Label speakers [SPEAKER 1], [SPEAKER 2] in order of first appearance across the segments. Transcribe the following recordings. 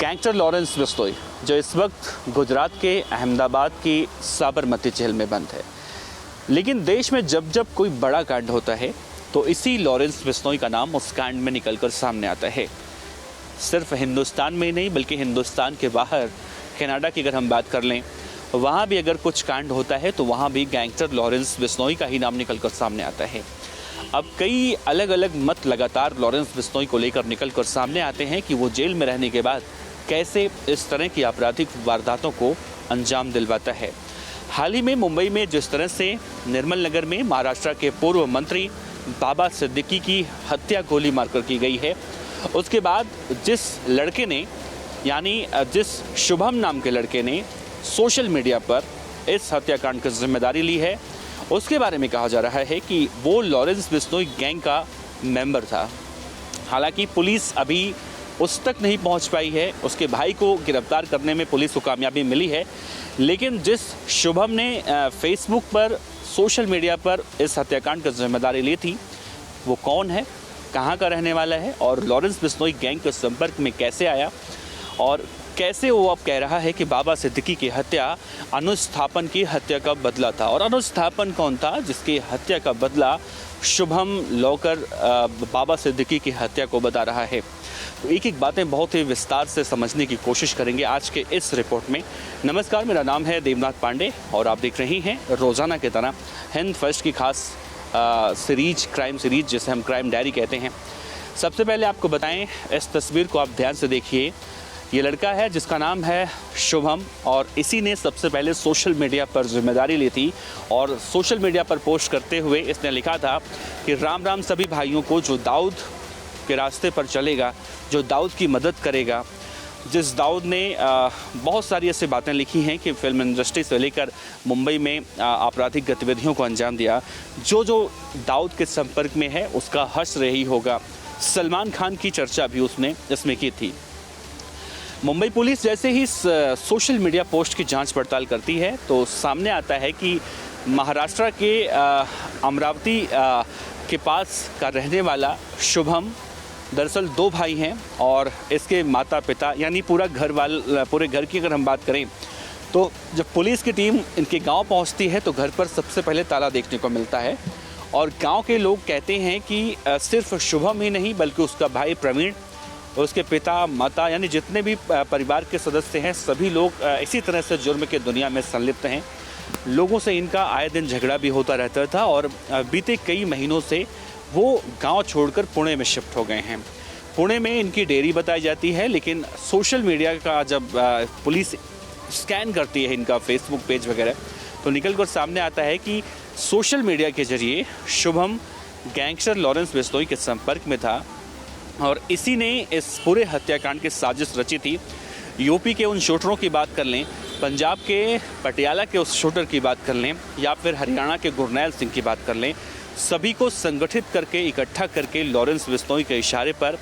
[SPEAKER 1] Gangster Lawrence Bishnoi जो इस वक्त गुजरात के अहमदाबाद की साबरमती जेल में बंद है। लेकिन देश में जब जब कोई बड़ा कांड होता है तो इसी लॉरेंस बिश्नोई का नाम उस कांड में निकलकर सामने आता है। सिर्फ हिंदुस्तान में ही नहीं बल्कि हिंदुस्तान के बाहर कनाडा की अगर हम बात कर लें, वहाँ भी अगर कुछ कांड होता है तो वहाँ भी गैंगस्टर लॉरेंस बिश्नोई का ही नाम निकलकर सामने आता है। अब कई अलग अलग मत लगातार लॉरेंस बिश्नोई को लेकर निकलकर सामने आते हैं कि वो जेल में रहने के बाद कैसे इस तरह की आपराधिक वारदातों को अंजाम दिलवाता है। हाल ही में मुंबई में जिस तरह से निर्मल नगर में महाराष्ट्र के पूर्व मंत्री बाबा सिद्दीकी की हत्या गोली मारकर की गई है, उसके बाद जिस लड़के ने यानी जिस शुभम नाम के लड़के ने सोशल मीडिया पर इस हत्याकांड की जिम्मेदारी ली है, उसके बारे में कहा जा रहा है कि वो लॉरेंस बिश्नोई गैंग का मेंबर था। हालांकि पुलिस अभी उस तक नहीं पहुंच पाई है, उसके भाई को गिरफ्तार करने में पुलिस को कामयाबी मिली है, लेकिन जिस शुभम ने फेसबुक पर सोशल मीडिया पर इस हत्याकांड की जिम्मेदारी ली थी, वो कौन है, कहाँ का रहने वाला है और लॉरेंस बिश्नोई गैंग के संपर्क में कैसे आया और कैसे वो अब कह रहा है कि बाबा सिद्दीकी की हत्या अनुस्थापन की हत्या का बदला था। और अनुस्थापन कौन था जिसकी हत्या का बदला शुभम लॉकर बाबा सिद्दीकी की हत्या को बता रहा है। तो एक एक बातें बहुत ही विस्तार से समझने की कोशिश करेंगे आज के इस रिपोर्ट में। नमस्कार, मेरा नाम है देवनाथ पांडे और आप देख रही हैं रोज़ाना की तरह हिंद फर्स्ट की खास सीरीज, क्राइम सीरीज जिसे हम क्राइम डायरी कहते हैं। सबसे पहले आपको बताएं, इस तस्वीर को आप ध्यान से देखिए। ये लड़का है जिसका नाम है शुभम और इसी ने सबसे पहले सोशल मीडिया पर जिम्मेदारी ली थी और सोशल मीडिया पर पोस्ट करते हुए इसने लिखा था कि राम राम सभी भाइयों को जो दाऊद के रास्ते पर चलेगा, जो दाऊद की मदद करेगा। जिस दाऊद ने बहुत सारी ऐसी बातें लिखी हैं कि फिल्म इंडस्ट्री से लेकर मुंबई में आपराधिक गतिविधियों को अंजाम दिया। जो जो दाऊद के संपर्क में है उसका हश्र रही होगा। सलमान खान की चर्चा भी उसने इसमें की थी। मुंबई पुलिस जैसे ही सोशल मीडिया पोस्ट की जांच पड़ताल करती है तो सामने आता है कि महाराष्ट्र के अमरावती के पास का रहने वाला शुभम दरअसल दो भाई हैं और इसके माता पिता यानी पूरे घर की अगर हम बात करें तो जब पुलिस की टीम इनके गांव पहुंचती है तो घर पर सबसे पहले ताला देखने को मिलता है और गांव के लोग कहते हैं कि सिर्फ शुभम ही नहीं बल्कि उसका भाई प्रवीण, उसके पिता माता यानी जितने भी परिवार के सदस्य हैं सभी लोग इसी तरह से जुर्म के दुनिया में संलिप्त हैं। लोगों से इनका आए दिन झगड़ा भी होता रहता था और बीते कई महीनों से वो गांव छोड़कर पुणे में शिफ्ट हो गए हैं। पुणे में इनकी डेयरी बताई जाती है, लेकिन सोशल मीडिया का जब पुलिस स्कैन करती है इनका फेसबुक पेज वगैरह तो निकल कर सामने आता है कि सोशल मीडिया के जरिए शुभम गैंगस्टर लॉरेंस बिश्नोई के संपर्क में था और इसी ने इस पूरे हत्याकांड की साजिश रची थी। यूपी के उन शूटरों की बात कर लें, पंजाब के पटियाला के उस शूटर की बात कर लें या फिर हरियाणा के गुरनैल सिंह की बात कर लें, सभी को संगठित करके इकट्ठा करके लॉरेंस बिश्नोई के इशारे पर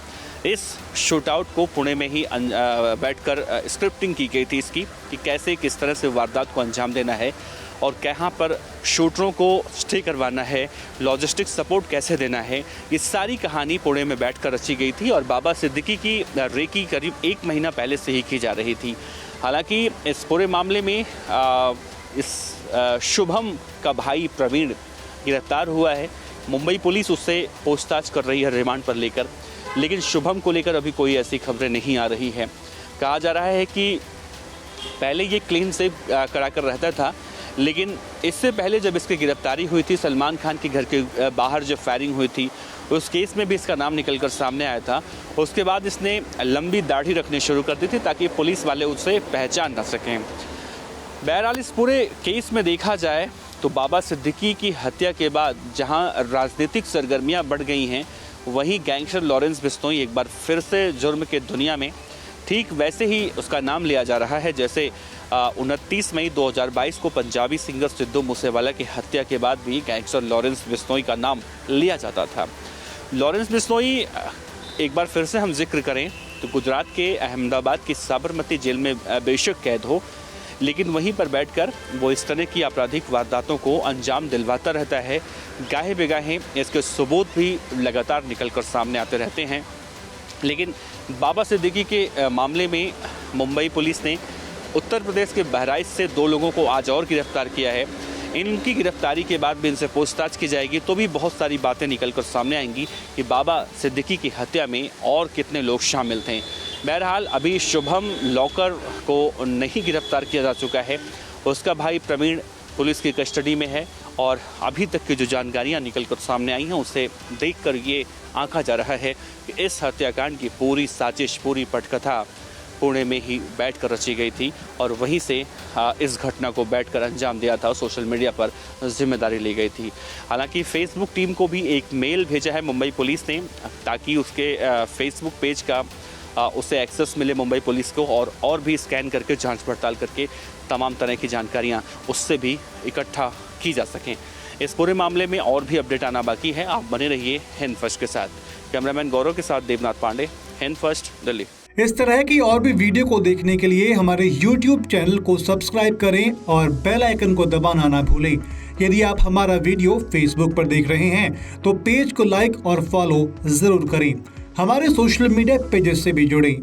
[SPEAKER 1] इस शूटआउट को पुणे में ही बैठकर स्क्रिप्टिंग की गई थी इसकी कि कैसे किस तरह से वारदात को अंजाम देना है और कहाँ पर शूटरों को स्टे करवाना है, लॉजिस्टिक सपोर्ट कैसे देना है। ये सारी कहानी पुणे में बैठकर रची गई थी और बाबा सिद्दीकी की रेकी करीब 1 महीना पहले से ही की जा रही थी। हालांकि इस पूरे मामले में इस शुभम का भाई प्रवीण गिरफ्तार हुआ है। मुंबई पुलिस उससे पूछताछ कर रही है रिमांड पर लेकर, लेकिन शुभम को लेकर अभी कोई ऐसी खबरें नहीं आ रही है। कहा जा रहा है कि पहले ये क्लीन सेव कराकर रहता था, लेकिन इससे पहले जब इसकी गिरफ्तारी हुई थी सलमान खान के घर के बाहर जब फायरिंग हुई थी उस केस में भी इसका नाम निकलकर सामने आया था। उसके बाद इसने लंबी दाढ़ी रखनी शुरू कर दी थी ताकि पुलिस वाले उसे पहचान न सकें। बहरहाल इस पूरे केस में देखा जाए तो बाबा सिद्दीकी की हत्या के बाद जहां राजनीतिक सरगर्मियां बढ़ गई हैं, वहीं गैंगस्टर लॉरेंस बिश्नोई एक बार फिर से जुर्म के दुनिया में ठीक वैसे ही उसका नाम लिया जा रहा है जैसे 29 मई 2022 को पंजाबी सिंगर सिद्धू मूसेवाला की हत्या के बाद भी गैंगस्टर लॉरेंस बिश्नोई का नाम लिया जाता था। लॉरेंस बिश्नोई एक बार फिर से हम जिक्र करें तो गुजरात के अहमदाबाद की साबरमती जेल में बेशक कैद हो, लेकिन वहीं पर बैठकर वो इस तरह की आपराधिक वारदातों को अंजाम दिलवाता रहता है। गाहे बेगाहे इसके सबूत भी लगातार निकल कर सामने आते रहते हैं। लेकिन बाबा सिद्दीकी के मामले में मुंबई पुलिस ने उत्तर प्रदेश के बहराइच से 2 लोगों को आज और गिरफ्तार किया है। इनकी गिरफ्तारी के बाद भी इनसे पूछताछ की जाएगी तो भी बहुत सारी बातें निकलकर सामने आएंगी कि बाबा सिद्दीकी की हत्या में और कितने लोग शामिल थे। बहरहाल अभी शुभम लॉकर को नहीं गिरफ्तार किया जा चुका है, उसका भाई प्रवीण पुलिस की कस्टडी में है और अभी तक की जो जानकारियां निकलकर सामने आई हैं उसे देखकर ये आंका जा रहा है कि इस हत्याकांड की पूरी साजिश, पूरी पटकथा पुणे में ही बैठकर रची गई थी और वहीं से इस घटना को बैठकर अंजाम दिया था। सोशल मीडिया पर जिम्मेदारी ली गई थी। हालांकि फेसबुक टीम को भी एक मेल भेजा है मुंबई पुलिस ने ताकि उसके फेसबुक पेज का उसे एक्सेस मिले मुंबई पुलिस को और भी स्कैन करके जांच पड़ताल करके तमाम तरह की जानकारियां उससे भी इकट्ठा की जा सकें। इस पूरे मामले में और भी अपडेट आना बाकी है। आप बने रहिए हिंद फर्स्ट के साथ। कैमरामैन गौरव के साथ देवनाथ पांडे, हिंद फर्स्ट, दिल्ली।
[SPEAKER 2] इस तरह की और भी वीडियो को देखने के लिए हमारे YouTube चैनल को सब्सक्राइब करें और बेल आइकन को दबाना ना भूलें। यदि आप हमारा वीडियो Facebook पर देख रहे हैं तो पेज को लाइक और फॉलो जरूर करें। हमारे सोशल मीडिया पेजेस से भी जुड़ें।